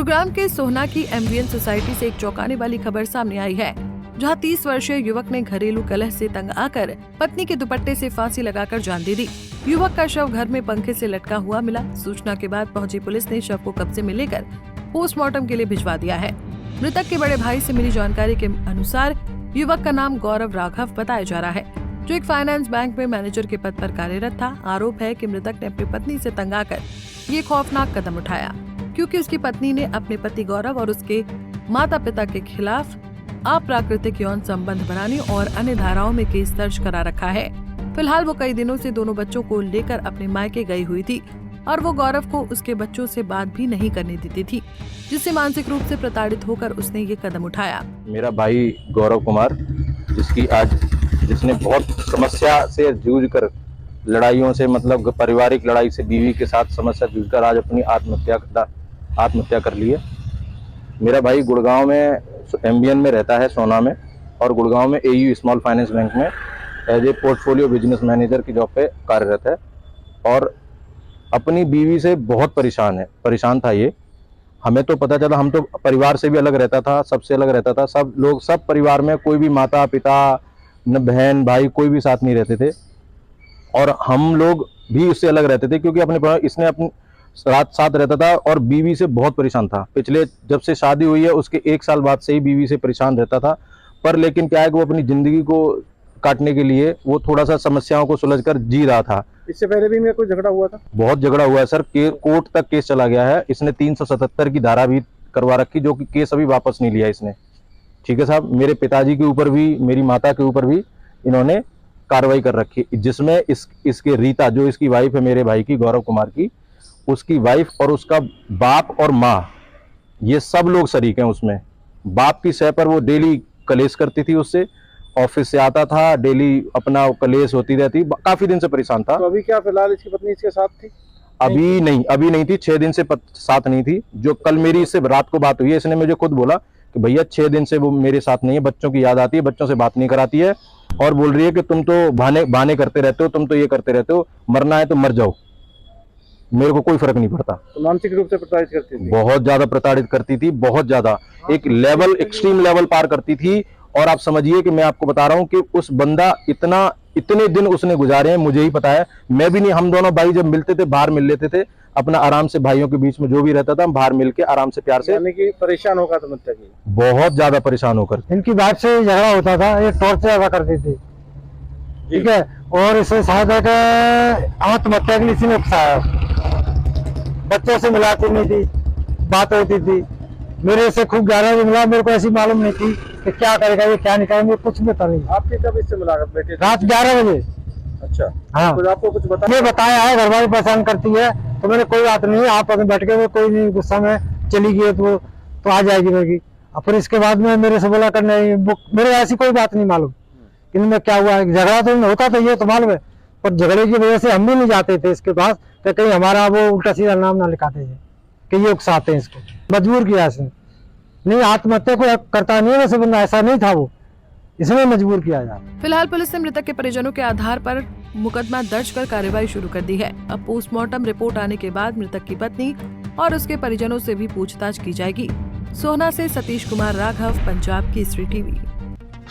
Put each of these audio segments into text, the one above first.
गुरुग्राम के सोहना की MVN society से एक चौंकाने वाली खबर सामने आई है, जहां 30 वर्षीय युवक ने घरेलू कलह से तंग आकर पत्नी के दुपट्टे से फांसी लगाकर जान दे दी। युवक का शव घर में पंखे से लटका हुआ मिला। सूचना के बाद पहुंची पुलिस ने शव को कब्जे में लेकर पोस्टमार्टम के लिए भिजवा दिया है। मृतक के बड़े भाई से मिली जानकारी के अनुसार युवक का नाम गौरव राघव बताया जा रहा है, जो एक फाइनेंस बैंक में मैनेजर के पद पर कार्यरत था। आरोप है कि मृतक ने अपनी पत्नी से तंग आकर ये खौफनाक कदम उठाया, क्योंकि उसकी पत्नी ने अपने पति गौरव और उसके माता पिता के खिलाफ अप्राकृतिक यौन संबंध बनाने और अन्य धाराओं में केस दर्ज करा रखा है। फिलहाल वो कई दिनों से दोनों बच्चों को लेकर अपने मायके गई हुई थी और वो गौरव को उसके बच्चों से बात भी नहीं करने देती थी, जिससे मानसिक रूप से प्रताड़ित होकर उसने ये कदम उठाया। मेरा भाई गौरव कुमार, जिसने बहुत समस्या से जूझ कर लड़ाइयों से, मतलब पारिवारिक लड़ाई से बीवी के साथ समस्या जूझकर आज अपनी आत्महत्या कर ली है। मेरा भाई गुड़गांव में एमबीएन में रहता है, सोना में, और गुड़गांव में एयू स्मॉल फाइनेंस बैंक में as a portfolio business manager की जॉब पे कार्यरत है और अपनी बीवी से बहुत परेशान था। ये हमें तो पता चला, हम तो परिवार से भी अलग रहता था, सबसे अलग रहता था। सब परिवार में कोई भी माता पिता न बहन भाई कोई भी साथ नहीं रहते थे और हम लोग भी उससे अलग रहते थे, क्योंकि इसने अपनी रात साथ रहता था और बीवी से बहुत परेशान था। पिछले जब से शादी हुई है उसके 1 साल बाद से ही बीवी से परेशान रहता था। पर लेकिन क्या है कि वो अपनी जिंदगी को काटने के लिए वो थोड़ा सा समस्याओं को सुलझकर जी रहा था। इससे पहले भी कोई झगड़ा हुआ था? बहुत झगड़ा हुआ है सर, कोर्ट तक केस चला गया है। इसने 377 की धारा भी करवा रखी, जो कि केस अभी वापस नहीं लिया इसने। ठीक है साहब, मेरे पिताजी के ऊपर भी, मेरी माता के ऊपर भी इन्होंने कार्रवाई कर रखी, जिसमें इसके रीता, जो इसकी वाइफ है मेरे भाई की, गौरव कुमार की, उसकी वाइफ और उसका बाप और माँ, ये सब लोग शरीक हैं उसमें। बाप की सह पर वो डेली कलेश करती थी उससे, ऑफिस से आता था, डेली अपना कलेश होती रहती, काफी दिन से परेशान था। तो अभी क्या फिलहाल इसकी पत्नी इसके साथ थी? अभी नहीं थी, 6 दिन से साथ नहीं थी। जो कल मेरी इससे रात को बात हुई है, इसने मुझे खुद बोला कि भैया 6 दिन से वो मेरे साथ नहीं है, बच्चों की याद आती है, बच्चों से बात नहीं कराती है और बोल रही है कि तुम तो बहाने करते रहते हो, तुम तो ये करते रहते हो, मरना है तो मर जाओ, मेरे को कोई फर्क नहीं पड़ता। तो मानसिक रूप से प्रताड़ित करती थी? बहुत ज्यादा प्रताड़ित करती थी, बहुत ज्यादा, एक लेवल, एक्सट्रीम लेवल पार करती थी। और आप समझिए कि मैं आपको बता रहा हूं कि उस बंदा इतने दिन उसने गुजारे हैं, मुझे ही पता है। मैं भी नहीं, हम दोनों भाई जब मिलते थे बाहर मिल लेते थे, अपना आराम से भाइयों के बीच में जो भी रहता था हम बाहर मिलके आराम से प्यार से। यानी कि परेशान होकर आत्महत्या की? बहुत ज्यादा परेशान होकर। इनकी बात से झगड़ा होता था, ये टॉर्चर ज्यादा करती थी, ठीक है, और इसे शायद आत्महत्या के लिए इसी ने उकसाया। बच्चों से मिलाती नहीं थी, बात होती थी, मेरे से खूब 11 बजे मिला, मेरे को ऐसी मालूम नहीं थी कि क्या करेगा ये क्या नहीं करेगा, कुछ भी पता नहीं। आपके कब इससे मुलाकात बेटे? रात 11 बजे। अच्छा, हाँ, तो आपको कुछ बताया है, घर वाली परेशान करती है, तो मैंने कोई बात नहीं, आप अगर बैठ के कोई नहीं, गुस्सा में चली गई तो आ जाएगी मेरी। और फिर इसके बाद में मेरे से बोला करने, मेरे ऐसी कोई बात नहीं मालूम इनमें क्या हुआ है। झगड़ा तो होता तो ये तो मालूम है, पर झगड़े की वजह से हम भी नहीं जाते थे इसके पास, कि कहीं हमारा वो उल्टा सीधा नाम ना लिखाते थे कि ये उकसाते हैं इसको। मजबूर किया इसने, नहीं आत्महत्या को करता नहीं है वैसे बंदा, ऐसा नहीं था वो, इसमें मजबूर किया जाए। फिलहाल पुलिस ने मृतक के परिजनों के आधार पर मुकदमा दर्ज कर कार्रवाई शुरू कर दी है। अब पोस्टमार्टम रिपोर्ट आने के बाद मृतक की पत्नी और उसके परिजनों से भी पूछताछ की जाएगी। सोहना से सतीश कुमार राघव, पंजाब केसरी टीवी।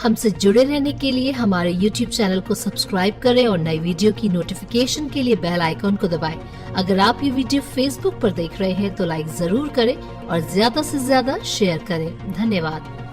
हमसे जुड़े रहने के लिए हमारे YouTube चैनल को सब्सक्राइब करें और नई वीडियो की नोटिफिकेशन के लिए बेल आइकॉन को दबाएं। अगर आप ये वीडियो Facebook पर देख रहे हैं तो लाइक जरूर करें और ज्यादा से ज्यादा शेयर करें। धन्यवाद।